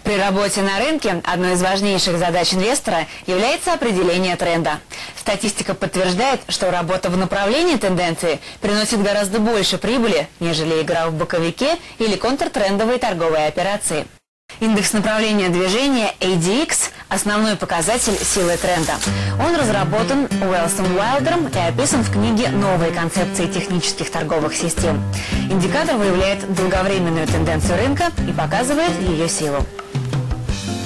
При работе на рынке одной из важнейших задач инвестора является определение тренда. Статистика подтверждает, что работа в направлении тенденции приносит гораздо больше прибыли, нежели игра в боковике или контртрендовые торговые операции. Индекс направления движения ADX – основной показатель силы тренда. Он разработан Уэллсом Уайлдером и описан в книге «Новые концепции технических торговых систем». Индикатор выявляет долговременную тенденцию рынка и показывает ее силу.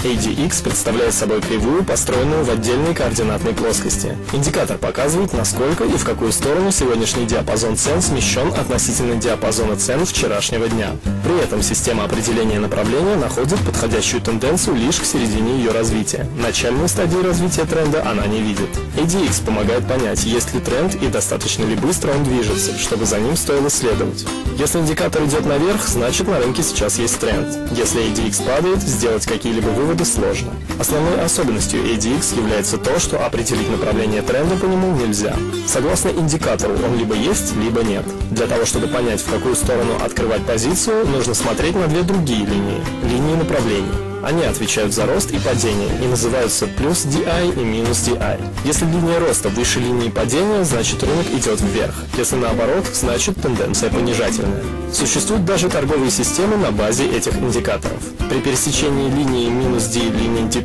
ADX представляет собой кривую, построенную в отдельной координатной плоскости. Индикатор показывает, насколько и в какую сторону сегодняшний диапазон цен смещен относительно диапазона цен вчерашнего дня. При этом система определения направления находит подходящую тенденцию лишь к середине ее развития. Начальной стадии развития тренда она не видит. ADX помогает понять, есть ли тренд и достаточно ли быстро он движется, чтобы за ним стоило следовать. Если индикатор идет наверх, значит на рынке сейчас есть тренд. Если ADX падает, сделать какие-либо выводы сложно. Основной особенностью ADX является то, что определить направление тренда по нему нельзя. Согласно индикатору, он либо есть, либо нет. Для того, чтобы понять, в какую сторону открывать позицию, нужно смотреть на две другие линии направлений. Они отвечают за рост и падение и называются плюс DI и минус DI. Если линия роста выше линии падения, значит рынок идет вверх. Если наоборот, значит тенденция понижательная. Существуют даже торговые системы на базе этих индикаторов. При пересечении линии минус D и линии D+,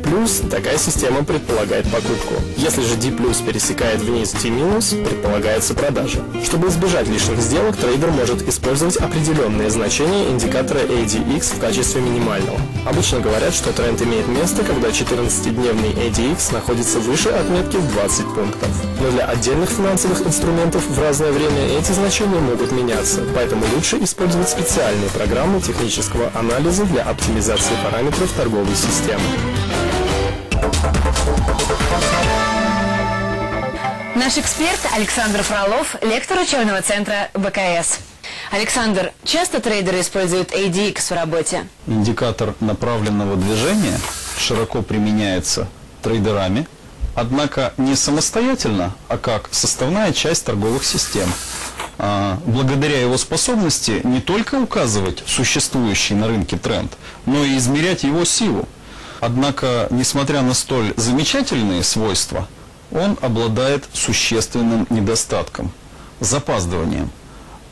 такая система предполагает покупку. Если же D+, пересекает вниз D-, предполагается продажа. Чтобы избежать лишних сделок, трейдер может использовать определенные значения индикатора ADX в качестве минимального. Обычно говорят, что тренд имеет место, когда 14-дневный ADX находится выше отметки в 20 пунктов. Но для отдельных финансовых инструментов в разное время эти значения могут меняться, поэтому лучше использовать специальные программы технического анализа для оптимизации параметров торговой системы. Наш эксперт Александр Фролов, лектор учебного центра БКС. Александр, часто трейдеры используют ADX в работе? Индикатор направленного движения широко применяется трейдерами, однако не самостоятельно, а как составная часть торговых систем. Благодаря его способности не только указывать существующий на рынке тренд, но и измерять его силу. Однако, несмотря на столь замечательные свойства, он обладает существенным недостатком – запаздыванием,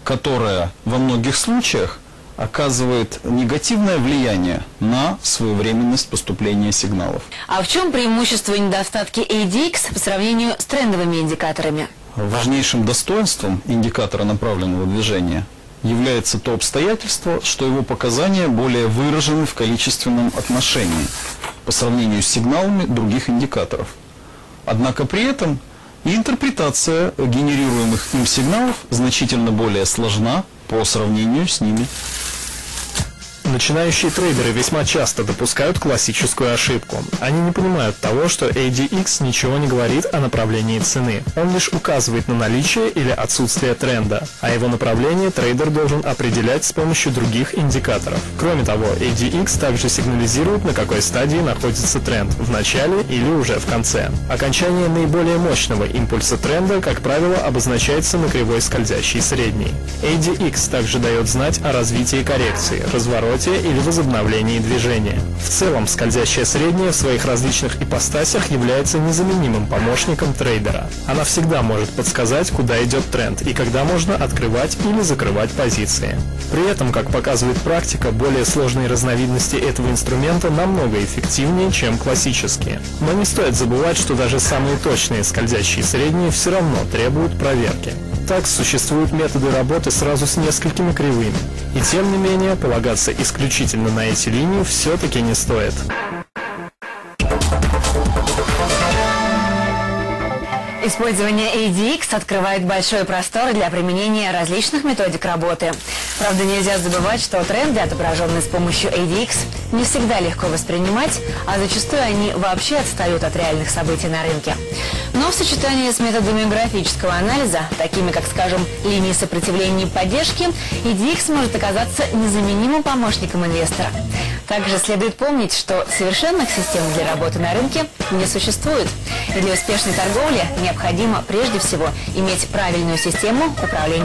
которое во многих случаях оказывает негативное влияние на своевременность поступления сигналов. А в чем преимущество и недостатки ADX по сравнению с трендовыми индикаторами? Важнейшим достоинством индикатора направленного движения является то обстоятельство, что его показания более выражены в количественном отношении по сравнению с сигналами других индикаторов. Однако при этом и интерпретация генерируемых им сигналов значительно более сложна по сравнению с ними. Начинающие трейдеры весьма часто допускают классическую ошибку. Они не понимают того, что ADX ничего не говорит о направлении цены. Он лишь указывает на наличие или отсутствие тренда, а его направление трейдер должен определять с помощью других индикаторов. Кроме того, ADX также сигнализирует, на какой стадии находится тренд – в начале или уже в конце. Окончание наиболее мощного импульса тренда, как правило, обозначается на кривой скользящей средней. ADX также дает знать о развитии коррекции, развороте или возобновлении движения. В целом, скользящая средняя в своих различных ипостасях является незаменимым помощником трейдера. Она всегда может подсказать, куда идет тренд и когда можно открывать или закрывать позиции. При этом, как показывает практика, более сложные разновидности этого инструмента намного эффективнее, чем классические. Но не стоит забывать, что даже самые точные скользящие средние все равно требуют проверки. Так, существуют методы работы сразу с несколькими кривыми. И тем не менее, полагаться исключительно на эти линии все-таки не стоит. Использование ADX открывает большой простор для применения различных методик работы. Правда, нельзя забывать, что тренды, отображенные с помощью ADX, не всегда легко воспринимать, а зачастую они вообще отстают от реальных событий на рынке. Но в сочетании с методами графического анализа, такими как, скажем, линии сопротивления и поддержки, ADX может оказаться незаменимым помощником инвестора. Также следует помнить, что совершенных систем для работы на рынке не существует. И для успешной торговли необходимо прежде всего иметь правильную систему управления